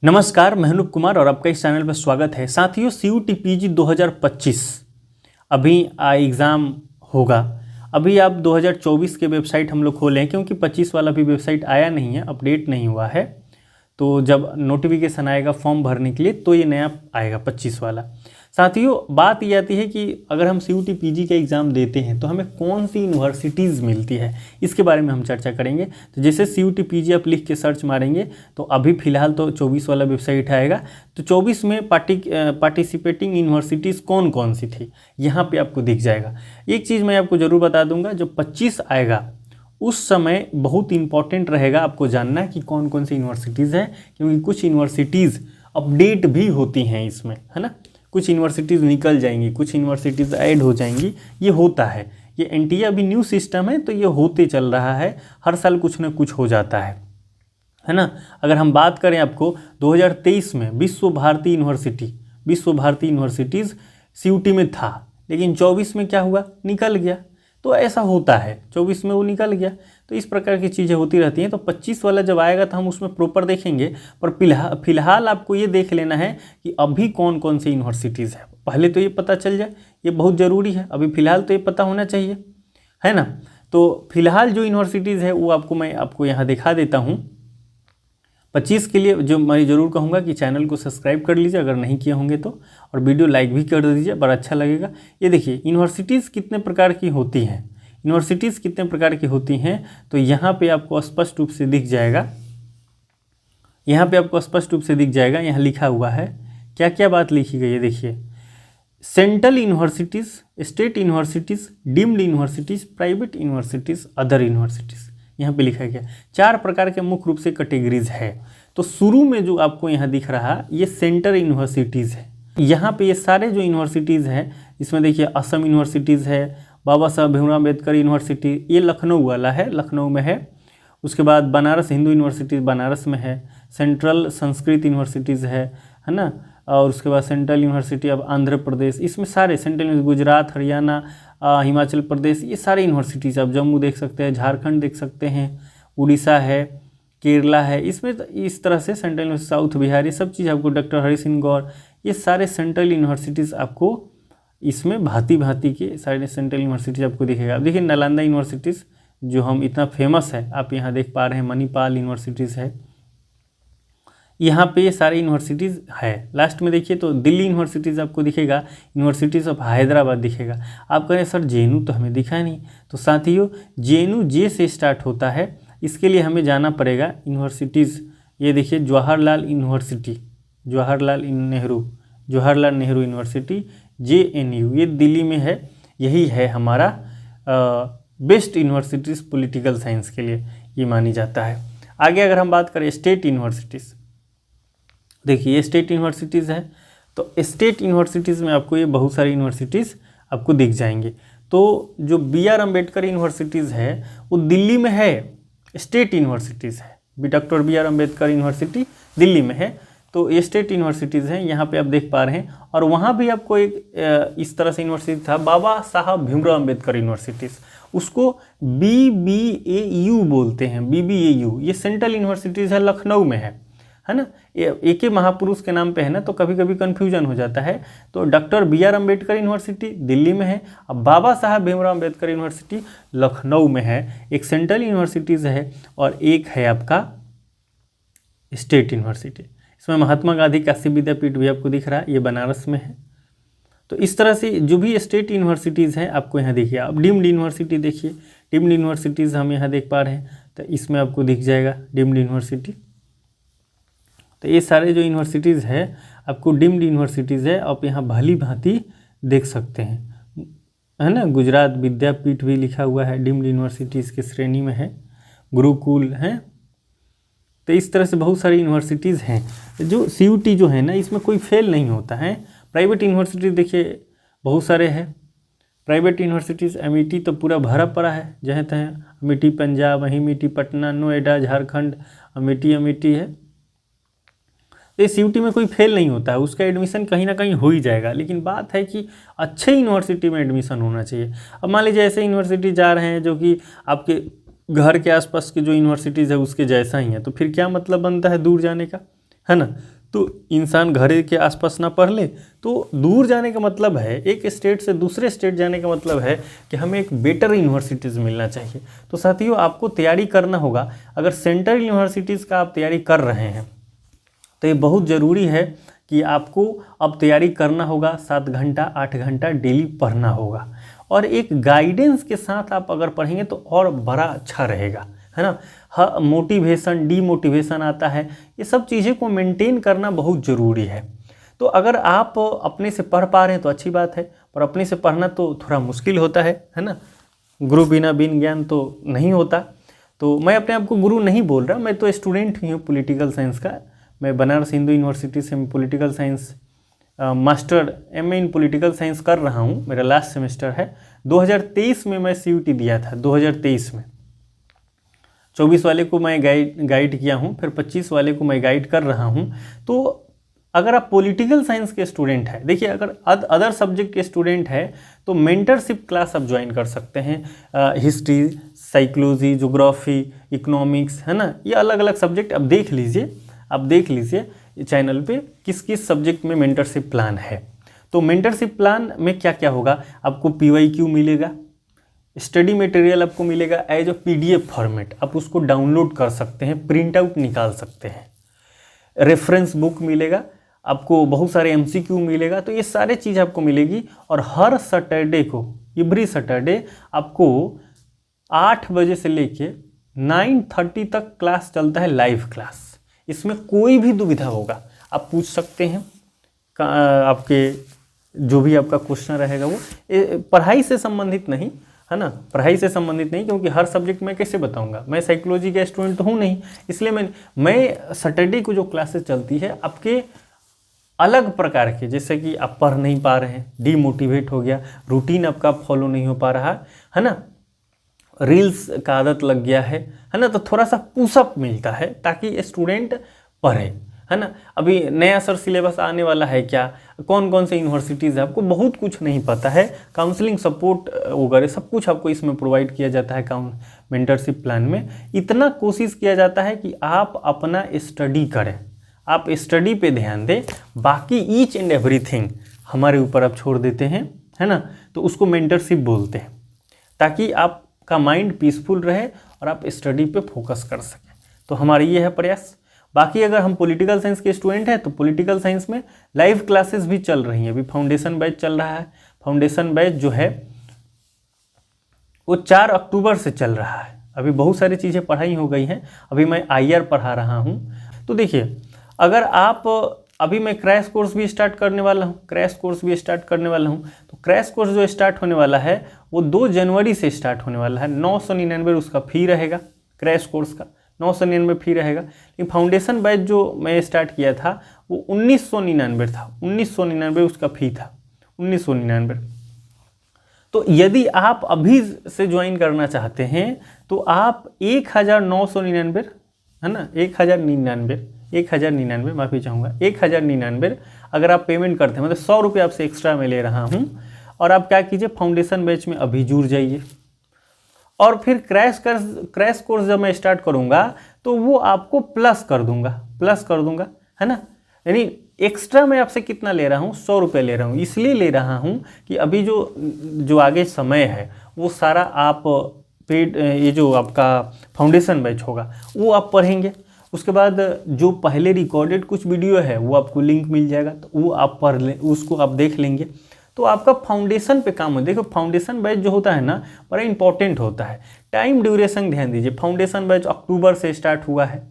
नमस्कार, मैं अनूप कुमार और आपका इस चैनल पर स्वागत है। साथियों, CUT PG 2025 अभी एग्ज़ाम होगा। अभी आप 2024 के वेबसाइट हम लोग खोले हैं क्योंकि 25 वाला भी वेबसाइट आया नहीं है, अपडेट नहीं हुआ है। तो जब नोटिफिकेशन आएगा फॉर्म भरने के लिए तो ये नया आएगा 25 वाला। साथियों, बात ये आती है कि अगर हम CUT PG का एग्ज़ाम देते हैं तो हमें कौन सी यूनिवर्सिटीज़ मिलती है, इसके बारे में हम चर्चा करेंगे। तो जैसे CUT PG आप लिख के सर्च मारेंगे तो अभी फ़िलहाल तो 24 वाला वेबसाइट आएगा। तो 24 में पार्टिसिपेटिंग यूनिवर्सिटीज़ कौन कौन सी थी यहाँ पे आपको दिख जाएगा। एक चीज़ मैं आपको ज़रूर बता दूंगा, जब 25 आएगा उस समय बहुत इंपॉर्टेंट रहेगा आपको जानना कि कौन कौन सी यूनिवर्सिटीज़ हैं, क्योंकि कुछ यूनिवर्सिटीज़ अपडेट भी होती हैं इसमें, है ना। कुछ यूनिवर्सिटीज़ निकल जाएंगी, कुछ यूनिवर्सिटीज़ ऐड हो जाएंगी, ये होता है। ये एनटीए अभी न्यू सिस्टम है तो ये होते चल रहा है, हर साल कुछ ना कुछ हो जाता है ना। अगर हम बात करें आपको 2023 में विश्व भारती यूनिवर्सिटीज़ CUT में था, लेकिन 24 में क्या हुआ, निकल गया। तो ऐसा होता है, 24 में वो निकल गया। तो इस प्रकार की चीज़ें होती रहती हैं। तो 25 वाला जब आएगा तो हम उसमें प्रॉपर देखेंगे, पर फिलहाल आपको ये देख लेना है कि अभी कौन कौन सी यूनिवर्सिटीज़ है। पहले तो ये पता चल जाए, ये बहुत ज़रूरी है। अभी फ़िलहाल तो ये पता होना चाहिए, है ना। तो फिलहाल जो यूनिवर्सिटीज़ है वो मैं आपको यहाँ दिखा देता हूँ। 25 के लिए जो मैं ज़रूर कहूँगा कि चैनल को सब्सक्राइब कर लीजिए अगर नहीं किए होंगे तो, और वीडियो लाइक भी कर दीजिए, बड़ा अच्छा लगेगा। ये देखिए यूनिवर्सिटीज़ कितने प्रकार की होती हैं, तो यहाँ पे आपको स्पष्ट रूप से दिख जाएगा। यहाँ लिखा हुआ है क्या क्या बात लिखी गई है। देखिए, central universities, state universities, deemed universities, private universities, other universities, यहाँ पे लिखा गया। 4 प्रकार के मुख्य रूप से कैटेगरीज है। तो शुरू में जो आपको यहाँ दिख रहा ये सेंट्रल यूनिवर्सिटीज़ है। यहाँ पे ये सारे जो यूनिवर्सिटीज़ हैं, इसमें देखिए असम यूनिवर्सिटीज़ है, बाबा साहब भीमराव अम्बेडकर यूनिवर्सिटी, ये लखनऊ वाला है, लखनऊ में है। उसके बाद बनारस हिंदू यूनिवर्सिटी बनारस में है। सेंट्रल संस्कृत यूनिवर्सिटीज़ है ना। और उसके बाद central university of Andhra Pradesh, इसमें सारे सेंट्रल, गुजरात, हरियाणा, हिमाचल प्रदेश, ये सारे यूनिवर्सिटीज़, आप जम्मू देख सकते हैं, झारखंड देख सकते हैं, उड़ीसा है, केरला है, इसमें इस तरह से सेंट्रल यूनिवर्सिटी, साउथ बिहार, ये सब चीज़ आपको, डॉक्टर हरि सिंह गौर, ये सारे सेंट्रल यूनिवर्सिटीज़ आपको इसमें भांति भांति के सारे सेंट्रल यूनिवर्सिटीज़ आपको दिखेगा। अब देखिए नालंदा यूनिवर्सिटीज़ जो हम इतना फेमस है, आप यहाँ देख पा रहे हैं, मणिपाल यूनिवर्सिटीज़ है, यहाँ पे ये सारी यूनिवर्सिटीज़ है। लास्ट में देखिए तो दिल्ली यूनिवर्सिटीज़ आपको दिखेगा, यूनिवर्सिटीज़ ऑफ हैदराबाद दिखेगा। आप कहें सर JNU तो हमें दिखा नहीं। तो साथियों, JNU J से स्टार्ट होता है, इसके लिए हमें जाना पड़ेगा यूनिवर्सिटीज़। ये देखिए Jawaharlal university, Jawaharlal Nehru university, JNU, ये दिल्ली में है। यही है हमारा बेस्ट यूनिवर्सिटीज़ पॉलिटिकल साइंस के लिए, ये मानी जाता है। आगे अगर हम बात करें स्टेट यूनिवर्सिटीज़, देखिए ये स्टेट यूनिवर्सिटीज़ है। तो स्टेट यूनिवर्सिटीज़ में आपको ये बहुत सारी यूनिवर्सिटीज़ आपको दिख जाएंगे। तो जो BR अम्बेडकर यूनिवर्सिटीज़ है वो दिल्ली में है, स्टेट यूनिवर्सिटीज़ है। Doctor BR Ambedkar university Delhi में है। तो ये स्टेट यूनिवर्सिटीज़ हैं, यहाँ पे आप देख पा रहे हैं। और वहाँ भी आपको एक इस तरह से यूनिवर्सिटी था, बाबा साहब भीमराव अम्बेडकर यूनिवर्सिटीज़, उसको BBAU बोलते हैं, BBAU। ये सेंट्रल यूनिवर्सिटीज़ है, लखनऊ में है ना। एक ही महापुरुष के नाम पे है ना, तो कभी कभी कन्फ्यूजन हो जाता है। तो doctor BR Ambedkar university Delhi में है, अब बाबा साहब भीमराव अम्बेडकर यूनिवर्सिटी लखनऊ में है। एक सेंट्रल यूनिवर्सिटीज़ है और एक है आपका स्टेट यूनिवर्सिटी। इसमें महात्मा गांधी काशी विद्यापीठ भी आपको दिख रहा है, ये बनारस में है। तो इस तरह से जो भी स्टेट यूनिवर्सिटीज़ हैं आपको यहाँ देखिए। अब डीम्ड यूनिवर्सिटी देखिए, डीम्ड यूनिवर्सिटीज़ हम यहाँ देख पा रहे हैं, तो इसमें आपको दिख जाएगा डीम्ड यूनिवर्सिटी। तो ये सारे जो यूनिवर्सिटीज़ है आपको डीम्ड यूनिवर्सिटीज़ है, आप यहाँ भली भांति देख सकते हैं, है ना। गुजरात विद्यापीठ भी लिखा हुआ है, डीम्ड यूनिवर्सिटीज़ के श्रेणी में है, गुरुकुल है। तो इस तरह से बहुत सारी यूनिवर्सिटीज़ हैं। जो CUT जो है ना, इसमें कोई फेल नहीं होता है। प्राइवेट यूनिवर्सिटी देखिए बहुत सारे हैं, प्राइवेट यूनिवर्सिटीज़। अमेठी तो पूरा भरा पड़ा है, जहाँ तहाँ अमेठी पंजाब, अमेठी पटना, नोएडा झारखंड, अमेठी है। तो CUT में कोई फेल नहीं होता है, उसका एडमिशन कहीं ना कहीं हो ही जाएगा। लेकिन बात है कि अच्छे यूनिवर्सिटी में एडमिशन होना चाहिए। अब मान लीजिए ऐसे यूनिवर्सिटी जा रहे हैं जो कि आपके घर के आसपास की जो यूनिवर्सिटीज़ है उसके जैसा ही है, तो फिर क्या मतलब बनता है दूर जाने का। है ना। तो इंसान घर के आसपास ना पढ़ ले, तो दूर जाने का मतलब है, एक स्टेट से दूसरे स्टेट जाने का मतलब है कि हमें एक बेटर यूनिवर्सिटीज़ मिलना चाहिए। तो साथियों, आपको तैयारी करना होगा। अगर सेंट्रल यूनिवर्सिटीज़ का आप तैयारी कर रहे हैं तो ये बहुत ज़रूरी है कि आपको अब तैयारी करना होगा। 7 घंटा 8 घंटा डेली पढ़ना होगा, और एक गाइडेंस के साथ आप अगर पढ़ेंगे तो और बड़ा अच्छा रहेगा, है ना। हाँ, मोटिवेशन डीमोटिवेशन आता है, ये सब चीज़ें को मेंटेन करना बहुत ज़रूरी है। तो अगर आप अपने से पढ़ पा रहे हैं तो अच्छी बात है, पर अपने से पढ़ना तो थोड़ा मुश्किल होता है ना। गुरु बिना बिन ज्ञान तो नहीं होता। तो मैं अपने आप को गुरु नहीं बोल रहा, मैं तो स्टूडेंट ही हूँ पॉलिटिकल साइंस का। मैं बनारस हिंदू यूनिवर्सिटी से पॉलिटिकल साइंस मास्टर MA इन पॉलिटिकल साइंस कर रहा हूँ। मेरा लास्ट सेमेस्टर है। 2023 में मैं CUT दिया था, 2023 में। 24 वाले को मैं गाइड किया हूँ, फिर 25 वाले को मैं गाइड कर रहा हूँ। तो अगर आप पॉलिटिकल साइंस के स्टूडेंट हैं, देखिए अगर अदर सब्जेक्ट के स्टूडेंट हैं तो मेंटरशिप क्लास आप ज्वाइन कर सकते हैं। हिस्ट्री, साइकोलॉजी, ज्योग्राफी, इकोनॉमिक्स, है ना, ये अलग अलग सब्जेक्ट आप देख लीजिए चैनल पे किस किस सब्जेक्ट में मेंटरशिप प्लान है। तो मेंटरशिप प्लान में क्या क्या होगा, आपको PYQ मिलेगा, स्टडी मटेरियल आपको मिलेगा एज अ PDF फॉर्मेट, आप उसको डाउनलोड कर सकते हैं, प्रिंट आउट निकाल सकते हैं। रेफरेंस बुक मिलेगा आपको, बहुत सारे MCQ मिलेगा। तो ये सारे चीज़ आपको मिलेगी। और हर सैटरडे को, एवरी सैटरडे आपको 8 बजे से लेके 9:30 तक क्लास चलता है, लाइव क्लास। इसमें कोई भी दुविधा होगा आप पूछ सकते हैं। आपके जो भी आपका क्वेश्चन रहेगा वो पढ़ाई से संबंधित नहीं, है ना, पढ़ाई से संबंधित नहीं, क्योंकि हर सब्जेक्ट में कैसे बताऊंगा, मैं साइकोलॉजी का स्टूडेंट तो हूँ नहीं। इसलिए मैं सैटरडे को जो क्लासेस चलती है आपके अलग प्रकार के, जैसे कि आप पढ़ नहीं पा रहे हैं, डीमोटिवेट हो गया, रूटीन आपका फॉलो नहीं हो पा रहा है ना, रील्स का आदत लग गया है ना, तो थोड़ा सा पुशअप मिलता है ताकि स्टूडेंट पढ़े, है ना। अभी नया सर सिलेबस आने वाला है, क्या कौन कौन से यूनिवर्सिटीज़ है, आपको बहुत कुछ नहीं पता है। काउंसलिंग सपोर्ट वगैरह सब कुछ आपको इसमें प्रोवाइड किया जाता है। मेंटरशिप प्लान में इतना कोशिश किया जाता है कि आप अपना स्टडी करें, आप स्टडी पे ध्यान दें, बाकी ईच एंड एवरीथिंग हमारे ऊपर आप छोड़ देते हैं, है ना। तो उसको मेंटरशिप बोलते हैं, ताकि आपका माइंड पीसफुल रहे और आप स्टडी पे फोकस कर सकें। तो हमारी ये है प्रयास। बाकी अगर हम पॉलिटिकल साइंस के स्टूडेंट हैं तो पॉलिटिकल साइंस में लाइव क्लासेस भी चल रही हैं। अभी फाउंडेशन बैच चल रहा है। फाउंडेशन बैच जो है वो 4 अक्टूबर से चल रहा है। अभी बहुत सारी चीज़ें पढ़ाई हो गई हैं। अभी मैं IR पढ़ा रहा हूँ। तो देखिए, अगर आप अभी मैं क्रैश कोर्स भी स्टार्ट करने वाला हूँ, तो क्रैश कोर्स जो स्टार्ट होने वाला है वो 2 जनवरी से स्टार्ट होने वाला है। 999 उसका फ़ी रहेगा, क्रैश कोर्स का 999 फ़ी रहेगा। लेकिन फाउंडेशन बैच जो मैं स्टार्ट किया था वो 1999 था, 1999 उसका फ़ी था, 1999। तो यदि आप अभी से ज्वाइन करना चाहते हैं तो आप 1999, है ना, 1099 माफ़ी चाहूँगा, 1099 अगर आप पेमेंट करते हैं, मतलब 100 रुपये आपसे एक्स्ट्रा मैं ले रहा हूँ। और आप क्या कीजिए, फाउंडेशन बैच में अभी जुड़ जाइए। और फिर क्रैश कोर्स जब मैं स्टार्ट करूँगा तो वो आपको प्लस कर दूँगा, है ना। यानी एक्स्ट्रा मैं आपसे कितना ले रहा हूँ, 100 रुपये ले रहा हूँ। इसलिए ले रहा हूँ कि अभी जो आगे समय है वो सारा आप पेड, ये जो आपका फाउंडेशन बैच होगा वो आप पढ़ेंगे। उसके बाद जो पहले रिकॉर्डेड कुछ वीडियो है वो आपको लिंक मिल जाएगा, तो वो आप पढ़ लें, उसको आप देख लेंगे, तो आपका फाउंडेशन पे काम हो। देखो, फाउंडेशन बैच जो होता है ना, बड़ा इंपॉर्टेंट होता है। टाइम ड्यूरेशन ध्यान दीजिए। फाउंडेशन बैच अक्टूबर से स्टार्ट हुआ है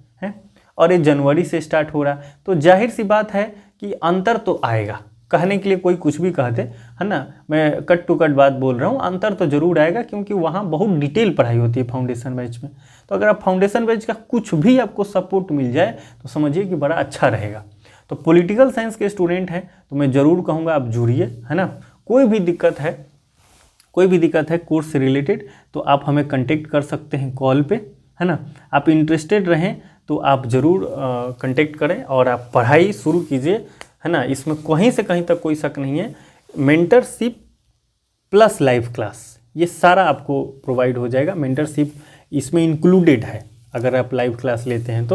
और ये जनवरी से स्टार्ट हो रहा है। तो जाहिर सी बात है कि अंतर तो आएगा। कहने के लिए कोई कुछ भी कह दे, है ना, मैं कट टू कट बात बोल रहा हूँ, अंतर तो जरूर आएगा, क्योंकि वहाँ बहुत डिटेल पढ़ाई होती है फाउंडेशन बैच में। तो अगर आप फाउंडेशन बैच का कुछ भी आपको सपोर्ट मिल जाए तो समझिए कि बड़ा अच्छा रहेगा। तो पॉलिटिकल साइंस के स्टूडेंट हैं तो मैं ज़रूर कहूँगा आप जुड़िए, है ना। कोई भी दिक्कत है कोर्स से रिलेटेड तो आप हमें कांटेक्ट कर सकते हैं कॉल पे, है ना। आप इंटरेस्टेड रहें तो आप ज़रूर कांटेक्ट करें और आप पढ़ाई शुरू कीजिए, है ना। इसमें कहीं से कहीं तक कोई शक नहीं है। मेंटरशिप प्लस लाइव क्लास ये सारा आपको प्रोवाइड हो जाएगा। मेंटरशिप इसमें इंक्लूडेड है अगर आप लाइव क्लास लेते हैं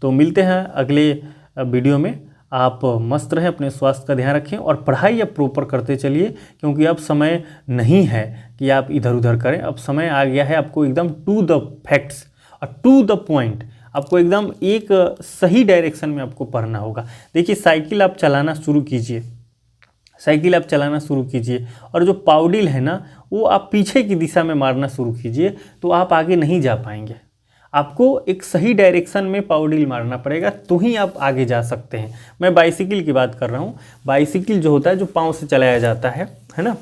तो मिलते हैं अगले वीडियो में। आप मस्त रहें, अपने स्वास्थ्य का ध्यान रखें और पढ़ाई अब प्रॉपर करते चलिए, क्योंकि अब समय नहीं है कि आप इधर उधर करें। अब समय आ गया है आपको एकदम टू द फैक्ट्स और टू द पॉइंट, आपको एकदम एक सही डायरेक्शन में आपको पढ़ना होगा। देखिए साइकिल आप चलाना शुरू कीजिए, साइकिल आप चलाना शुरू कीजिए और जो पाउडिल है ना वो आप पीछे की दिशा में मारना शुरू कीजिए, तो आप आगे नहीं जा पाएंगे। आपको एक सही डायरेक्शन में पाउडिल मारना पड़ेगा, तो ही आप आगे जा सकते हैं। मैं बाइसिकल की बात कर रहा हूँ। बाइसिकल जो होता है जो पाँव से चलाया जाता है ना,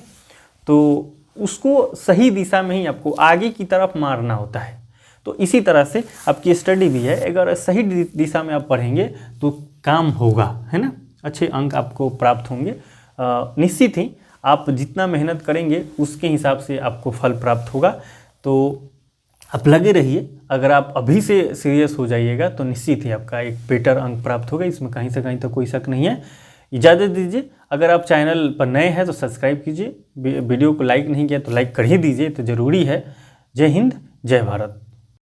तो उसको सही दिशा में ही आपको आगे की तरफ मारना होता है। तो इसी तरह से आपकी स्टडी भी है, अगर सही दिशा में आप पढ़ेंगे तो काम होगा, है ना, अच्छे अंक आपको प्राप्त होंगे। निश्चित ही आप जितना मेहनत करेंगे उसके हिसाब से आपको फल प्राप्त होगा। तो आप लगे रहिए, अगर आप अभी से सीरियस हो जाइएगा तो निश्चित ही आपका एक बेटर अंक प्राप्त होगा, इसमें कहीं से कहीं तक कोई शक नहीं है। इजाज़त दीजिए। अगर आप चैनल पर नए हैं तो सब्सक्राइब कीजिए, वीडियो को लाइक नहीं किया तो लाइक कर ही दीजिए, तो ज़रूरी है। जय हिंद, जय भारत।